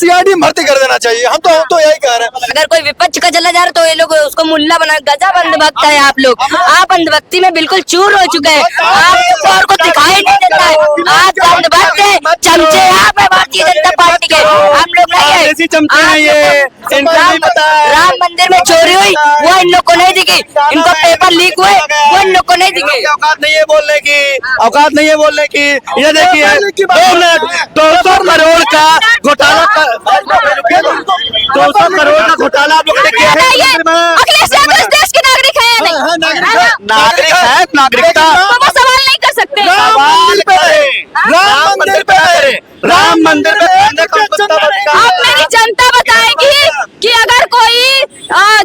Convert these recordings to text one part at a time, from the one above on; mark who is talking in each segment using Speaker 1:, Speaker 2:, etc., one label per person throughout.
Speaker 1: CID भर्ती कर देना चाहिए। हम तो यही कह रहे हैं।
Speaker 2: अगर कोई विपक्ष का चला जा रहा तो ये लोग उसको मुल्ला बना, गजब अंधभक्त है आप लोग। आप अंधभक्ति में बिल्कुल चूर हो चुके हैं। आपको और कुछ दिखाई नहीं देता है। आप अंधभक्त है, चमचे आप है भारतीय जनता पार्टी के, हम लोग नहीं है। राम मंदिर में चोरी हुई वो इन लोग को नहीं दिखी, इनको पेपर लीक हुए वो इन लोग को नहीं दिखे।
Speaker 1: औकात नहीं है बोलने की, औकात नहीं है बोलने की। ये देखिए 200 करोड़ का घोटाला, 200 करोड़ का घोटाला आप लोगों ने किया है।
Speaker 2: अखिलेश यादव इस देश के नागरिक है या नहीं?
Speaker 1: नागरिक है, नागरिकता
Speaker 2: तो वो सवाल नहीं कर सकते।
Speaker 1: राम मंदिर पे, राम मंदिर पे
Speaker 2: आप मेरी जनता बताएगी कि अगर कोई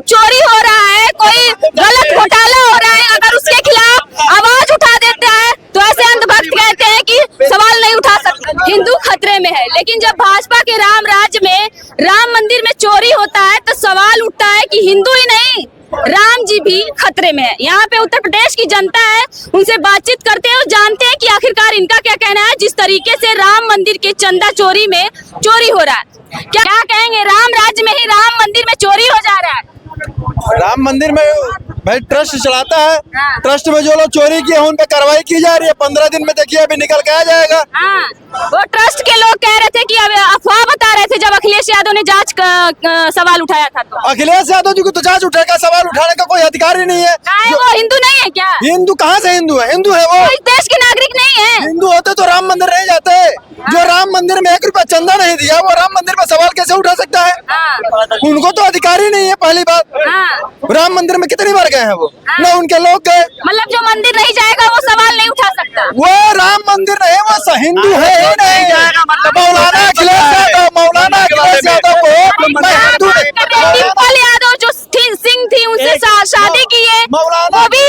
Speaker 2: चोरी हो रहा है, कोई गलत घोटाला हो रहा है, अगर उसके खिलाफ आवाज उठा देता है तो ऐसे अंधभक्त कहते हैं कि सवाल नहीं उठा सकते। हिंदू खतरे में है, लेकिन जब भाजपा के राम राज्य में राम मंदिर में चोरी होता है तो सवाल उठता है कि हिंदू ही नहीं राम जी भी खतरे में है। यहाँ पे उत्तर प्रदेश की जनता है, उनसे बातचीत करते हैं और जानते हैं कि आखिरकार इनका क्या कहना है जिस तरीके से राम मंदिर के चंदा चोरी में चोरी हो रहा है। क्या कहेंगे, राम राज्य में ही राम मंदिर में चोरी हो जा रहा है?
Speaker 1: राम मंदिर में भाई ट्रस्ट चलाता है, ट्रस्ट में जो लोग चोरी किए हैं उन पे कार्रवाई की जा रही है। 15 दिन में देखिए अभी निकल के आ जाएगा।
Speaker 2: वो ट्रस्ट के लोग कह रहे थे कि अब अफवाह बता रहे थे जब अखिलेश यादव ने जांच का सवाल उठाया था। तो
Speaker 1: अखिलेश यादव जी को तो जांच उठाएगा, सवाल उठाने का कोई अधिकार ही नहीं है।
Speaker 2: वो हिंदू नहीं है क्या?
Speaker 1: हिंदू कहाँ से हिंदू है? हिंदू है वो,
Speaker 2: इस देश के नागरिक नहीं है।
Speaker 1: हिंदू होते तो राम मंदिर नहीं जाते। जो राम मंदिर में 1 रुपया चंदा नहीं दिया वो राम मंदिर में सवाल कैसे उठा सकता है? उनको तो अधिकार ही नहीं है। पहली बात, राम मंदिर में कितनी बार गए हैं वो? न उनके लोग गए।
Speaker 2: मतलब जो मंदिर नहीं जाएगा वो सवाल नहीं उठा सकता।
Speaker 1: वो राम मंदिर नहीं, वो हिंदू है ही नहीं। मौलाना अखिलेश यादव, मौलाना अखिलेश यादव को
Speaker 2: डिम्पल यादव जो सिंह थी उनसे शादी की है, वो भी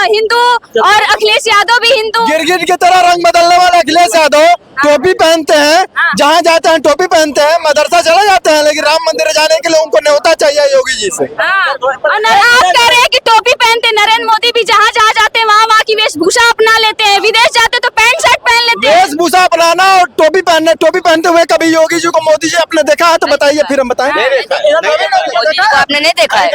Speaker 2: हिंदू और अखिलेश यादव भी हिंदू।
Speaker 1: गिरगिट की तरह रंग बदलने वाले अखिलेश यादव टोपी पहनते हैं, जहाँ जाते हैं टोपी पहनते हैं, मदरसा चले जाते हैं, लेकिन राम मंदिर जाने के लिए उनको न्योता चाहिए योगी जी से।
Speaker 2: आप कह रहे हैं कि टोपी पहनते, नरेंद्र मोदी भी जहाँ जहाँ जाते हैं वहाँ की वेशभूषा अपना लेते हैं, विदेश जाते तो पैंट शर्ट पहन लेते हैं।
Speaker 1: वेशभूषा अपनाना और टोपी पहनते हुए कभी योगी जी को मोदी जी आपने देखा है तो बताइए, फिर हम बताएं।
Speaker 2: मोदी जी को आपने नहीं देखा है?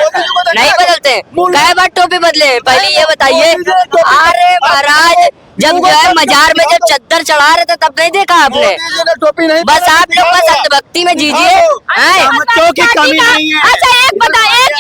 Speaker 2: नहीं बदलते, कई बार टोपी बदले, पहले ये बताइए। अरे महाराज, जब जो है मजार में जब चद्दर चढ़ा रहे थे तब नहीं देखा आपने?
Speaker 1: टोपी नहीं,
Speaker 2: बस आप लोग बस अंधभक्ति में जीजिए।
Speaker 1: बच्चों की कमी नहीं है।
Speaker 2: अच्छा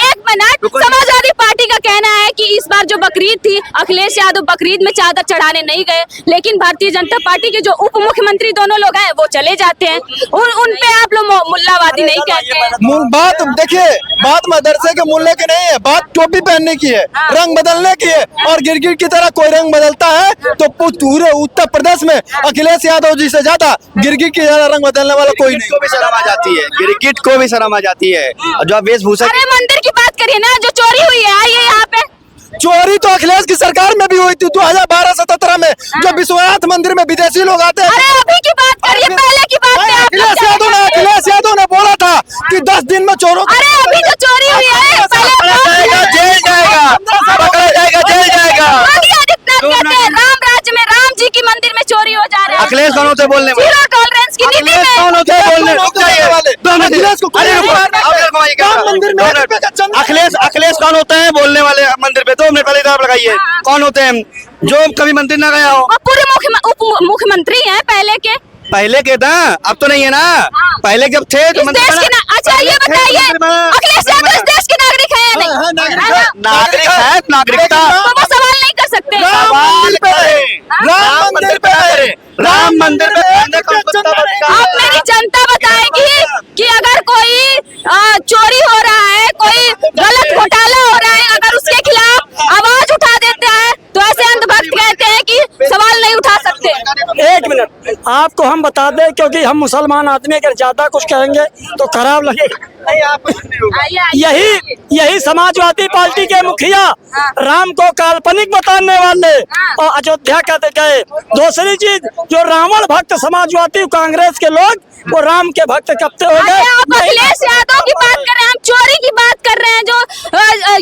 Speaker 2: एक मिनट, समाजवादी पार्टी का कहना है कि इस बार जो बकरीद थी, अखिलेश यादव बकरीद में चादर चढ़ाने नहीं गए, लेकिन भारतीय जनता पार्टी के जो उप मुख्यमंत्री दोनों लोग हैं वो चले जाते हैं। उन पे आप लोग मुल्लावादी नहीं कहते हैं?
Speaker 1: बात देखिए, बात मदरसे के मुल्ले की नहीं है, बात टोपी पहनने की है, रंग बदलने की है। और गिरगिट की तरह कोई रंग बदलता है तो पूरे उत्तर प्रदेश में अखिलेश यादव जी से ज्यादा गिरगिट की ज्यादा रंग बदलने वाला कोई नहीं।
Speaker 3: को भी शर्म आ जाती है, गिरगिट को भी शर्म आ जाती है। जो आप वेशभूषा,
Speaker 2: अरे मंदिर की बात करिए ना, जो चोरी हुई है, आइए यहाँ पे।
Speaker 1: चोरी तो अखिलेश की सरकार में भी हुई थी 2012-17 में, जो विश्वनाथ मंदिर में विदेशी लोग आते हैं।
Speaker 2: अरे अभी की बात करिए, पहले की बात नहीं।
Speaker 1: अखिलेश यादव ने बोला था कि 10 दिन में चोरों।
Speaker 2: अरे अभी तो चोरी हुई है,
Speaker 3: जेल जाएगा, पकड़ा जाएगा, जेल जाएगा।
Speaker 2: कहते हैं राम राज्य में राम जी की मंदिर में चोरी हो जा रहा है।
Speaker 3: अखिलेश कौन होते बोलने वाले?
Speaker 2: जीरो टॉलरेंस की नीति में।
Speaker 3: कौन होते बोलने वाले? अखिलेश कौन होते हैं बोलने वाले मंदिर पे? 2 मिनट पहले जवाब लगाइए, कौन होते हैं जो कभी मंदिर ना गया हो?
Speaker 2: पूरे उप मुख्यमंत्री हैं
Speaker 3: पहले के था, अब तो नहीं है ना। पहले जब थे तो
Speaker 2: अच्छा ये बताइए, अखिलेश यादव इस देश के नागरिक है या नहीं?
Speaker 3: नागरिक है, नागरिकता
Speaker 2: तो वो सवाल नहीं कर सकते।
Speaker 3: सवाल पे राम मंदिर पे, राम मंदिर पे
Speaker 2: आप मेरी जनता बताएगी कि अगर कोई चोरी हो रहा है, कोई गलत घोटाला हो रहा है, अगर उसके खिलाफ आवाज उठा देता है तो ऐसे अंधभक्त कहते हैं कि सवाल नहीं उठा सकते।
Speaker 4: 1 मिनट, आपको हम बता दें, क्योंकि हम मुसलमान आदमी अगर ज्यादा कुछ कहेंगे तो खराब लगेगा। यही समाजवादी पार्टी के मुखिया राम को काल्पनिक बताने वाले और अयोध्या कहते गए। दूसरी चीज, जो रावण भक्त समाजवादी कांग्रेस के लोग वो राम के भक्त कब हो गए।
Speaker 2: आप अखिलेश यादव की बात कर रहे हैं, हम चोरी की बात कर रहे हैं। जो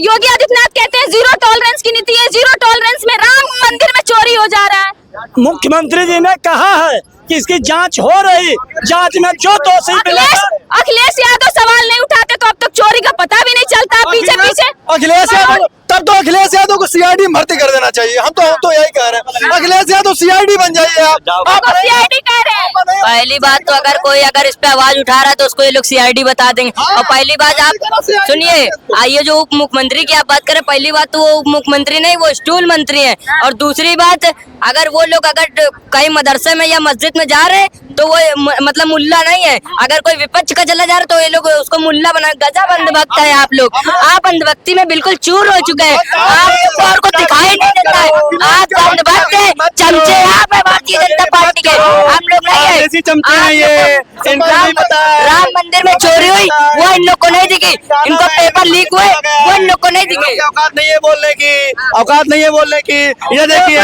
Speaker 2: योगी आदित्यनाथ कहते हैं जीरो टॉलरेंस की नीति है, जीरो टॉलरेंस में राम मंदिर में चोरी हो जा रहा है।
Speaker 4: मुख्यमंत्री जी ने कहा है कि इसकी जांच हो रही, जांच में जो दोषी मिलेगा।
Speaker 2: अखिलेश यादव सवाल नहीं उठाते तो अब तक चोरी का पता भी नहीं चलता। पीछे पीछे
Speaker 1: अखिलेश यादव, तब तो अखिलेश यादव को सीआईडी में भर्ती कर देना चाहिए। हम तो यही कह रहे हैं, अखिलेश यादव सीआईडी बन जाइए आप
Speaker 2: सीआईडी कह रहे हैं।
Speaker 5: पहली बात तो अगर कोई इस पे आवाज उठा रहा है तो उसको ये लोग सीआईडी बता देंगे। और पहली बात आप सुनिए, आइए जो उप मुख्यमंत्री की आप बात करें, पहली बात तो वो उप मुख्यमंत्री नहीं, वो स्टूल मंत्री है। और दूसरी बात, अगर वो लोग अगर कहीं मदरसे में या मस्जिद में जा रहे हैं तो वो मतलब मुल्ला नहीं है। अगर कोई विपक्ष का चला जा रहा है तो ये लोग उसको मुल्ला बना, गजब अंधभक्त है आप लोग। आप अंधभक्ति में बिल्कुल चूर हो चुके हैं, आपको और को दिखाई नहीं देता है। आप अंधभक्त है, चमचे आप है भारतीय जनता पार्टी के, हम लोग नहीं है।
Speaker 3: ऐसी चमचे हैं ये, इनको नहीं पता है।
Speaker 5: राम मंदिर में चोरी हुई वो इन लोग को नहीं दिखी, इनको पेपर लीक हुए वो इन लोग को नहीं दिखे।
Speaker 3: औकात नहीं है बोलने की, औकात नहीं है बोलने की। ये देखिए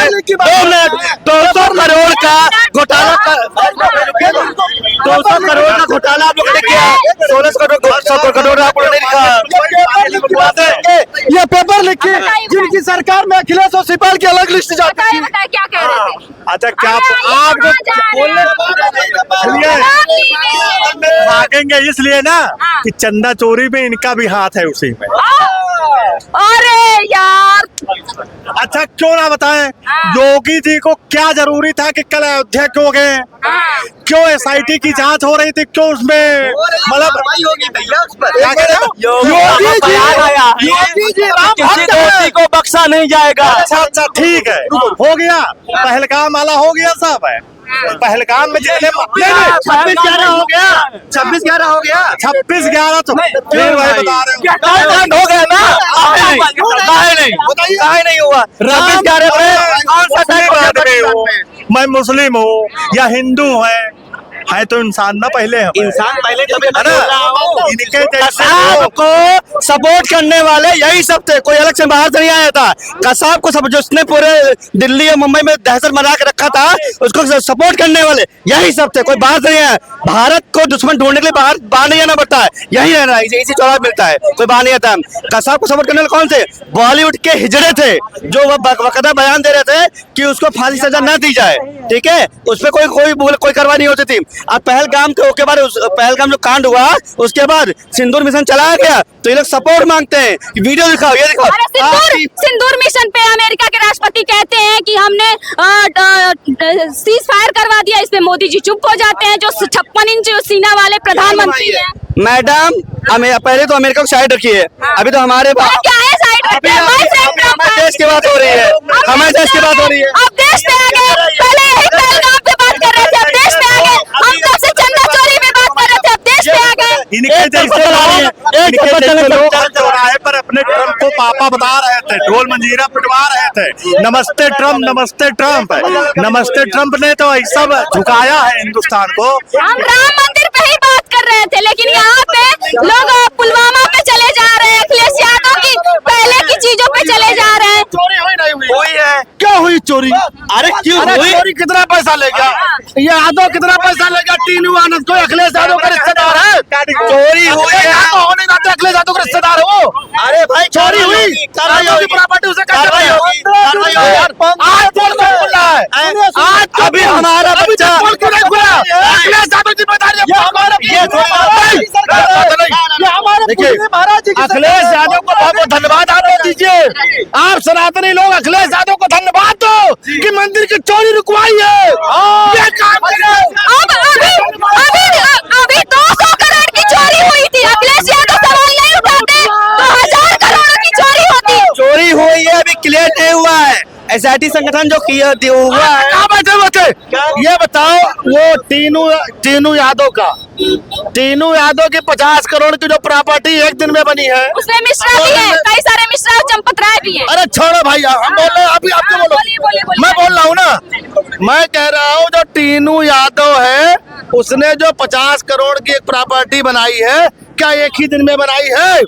Speaker 3: 200 करोड़ का घोटाला, 200 करोड़ का घोटाला आप लोगों ने किया, 16 करोड़ आप लोगों ने लिखा।
Speaker 1: ये पेपर लिखी जिनकी सरकार में अखिलेश और सिपाल की अलग लिस्ट जाती
Speaker 2: बताइए
Speaker 1: थी।
Speaker 2: बताइए क्या कह रहे थे।
Speaker 3: अच्छा क्या
Speaker 2: अरे
Speaker 3: आप
Speaker 2: कहाँ जा रहे हैं?
Speaker 6: भागेंगे इसलिए ना कि चंदा चोरी में इनका भी हाथ है उसी में।
Speaker 2: अरे यार,
Speaker 6: अच्छा क्यों ना बताएं, योगी जी को क्या जरूरी था कि कल अयोध्या क्यों गए? क्यों एसआईटी की जांच हो रही थी, क्यों उसमें मतलब क्या कह रहे हो?
Speaker 1: योगी जी राम
Speaker 3: किसी दोषी को बख्शा नहीं जाएगा।
Speaker 6: अच्छा ठीक है, हो गया पहलगाम वाला हो गया सब है। पहलगाम में जितने
Speaker 3: 26/11 हो गया, 26/11 हो गया,
Speaker 6: 26/11 तो फिर वही बता रहे हो।
Speaker 3: कांड हो गया ना। काहे नहीं हुआ? 26/11 में कौन सा
Speaker 6: मुस्लिम
Speaker 3: टैक्स
Speaker 6: आदमी हूँ, मैं मुस्लिम हूँ या हिंदू है तो इंसान ना पहले हम
Speaker 3: इंसान पहले कभी
Speaker 6: है ना। इनके जैसे
Speaker 3: कसाब को सपोर्ट करने वाले यही सब थे, कोई इलेक्शन बाहर से नहीं आया था। कसाब को सब, जिसने पूरे दिल्ली और मुंबई में दहशत मचा के रखा था, उसको सपोर्ट करने वाले यही सब थे, कोई बाहर से नहीं आया। भारत को दुश्मन ढूंढने के लिए बाहर नहीं आना पड़ता है, यही रहना है, इसी चौराहा मिलता है, कोई बाहर नहीं आता। कसाब को सपोर्ट करने वाले कौन थे? बॉलीवुड के हिजड़े थे, जो वह बकायदा बयान दे रहे थे कि उसको फांसी सजा न दी जाए, ठीक है, उस पर कोई कार्रवाई नहीं होती थी। अब पहलगाम के बाद पहलगाम जो कांड हुआ उसके बाद सिंदूर मिशन चलाया गया, तो ये लोग सपोर्ट मांगते हैं कि वीडियो दिखाओ, ये दिखाओ।
Speaker 2: अरे सिंदूर मिशन पे अमेरिका के राष्ट्रपति कहते हैं कि हमने सीज फायर करवा दिया, इस पे मोदी जी चुप हो जाते हैं, जो 56 इंच सीना वाले प्रधानमंत्री हैं।
Speaker 3: मैडम पहले तो अमेरिका को साइड रखिए, अभी तो हमारे
Speaker 2: क्या है साइड रखते हैं?
Speaker 3: हमारे देश की बात हो रही है, हमारे देश की बात हो रही है।
Speaker 2: अब देश पे आ गए, पहले यही पहलगाम पे बात कर रहे थे, अब देश पे आ गए। हम कब से चंदा चोरी में बात कर रहे थे, अब देश पे आ गए।
Speaker 6: इनके जैसे लोग चौराहे पर अपने ट्रम्प को पापा बता रहे थे, ढोल मंजीरा पिटवा रहे थे, नमस्ते ट्रम्प, नमस्ते ट्रम्प। नमस्ते ट्रम्प ने तो ऐसा झुकाया है हिंदुस्तान को।
Speaker 2: हम राम मंदिर पे ही बात कर रहे थे, लेकिन यहाँ पे लोग पुलवामा पे चले जा रहे हैं, अखिलेश यादव की पहले की चीजों पे चले जा रहे हैं।
Speaker 1: चोरी हुई नहीं हुई?
Speaker 3: हुई है।
Speaker 1: क्या हुई चोरी?
Speaker 3: अरे क्यों हुई?
Speaker 1: चोरी कितना पैसा ले गया? ये यादव कितना पैसा ले गया? टीनू आनंद को अखिलेश यादव का रिश्तेदार है,
Speaker 3: चोरी हुई है।
Speaker 1: होने नाते अखिलेश यादव का रिश्तेदार है वो।
Speaker 3: अरे भाई
Speaker 1: चोरी हुई, यादव की प्रॉपर्टी उसे कैसे
Speaker 3: कार्रवाई होगी, कार्रवाई होगी।
Speaker 1: आज बोल कर खुल रहा है, आज
Speaker 3: अभी हमारा बच्चा
Speaker 1: बोल क्यों नहीं खुला? अखिलेश यादव जिम्मेदारी देखिए, अखिलेश यादव को बहुत बहुत धन्यवाद आप लोग दीजिए। आप सनातनी लोग अखिलेश यादव को धन्यवाद दो कि मंदिर की चोरी रुकवाई है। ये काम
Speaker 2: अभी 200 करोड़ की चोरी हुई थी, अखिलेश यादव सवाल नहीं उठाते तो 1000 करोड़ की चोरी होती।
Speaker 3: चोरी हुई है, अभी क्लियर नहीं हुआ है। एसआईटी संगठन जो किया हुआ है,
Speaker 1: कहाँ बैठे हुए थे? ये बताओ, वो टीनू यादव की 50 करोड़ की जो प्रॉपर्टी एक दिन में बनी है,
Speaker 2: उसमें मिश्रा भी है, कई सारे मिश्रा और चंपत राय भी है।
Speaker 1: अरे छोड़ो भाई, हम बोल रहे हैं, अभी आप क्यों बोलो?
Speaker 2: बोलिए।
Speaker 1: मैं बोल रहा हूँ ना, मैं कह रहा हूँ जो टीनू यादव है उसने जो 50 करोड़ की एक प्रॉपर्टी बनाई है, क्या एक ही दिन में बनाई है?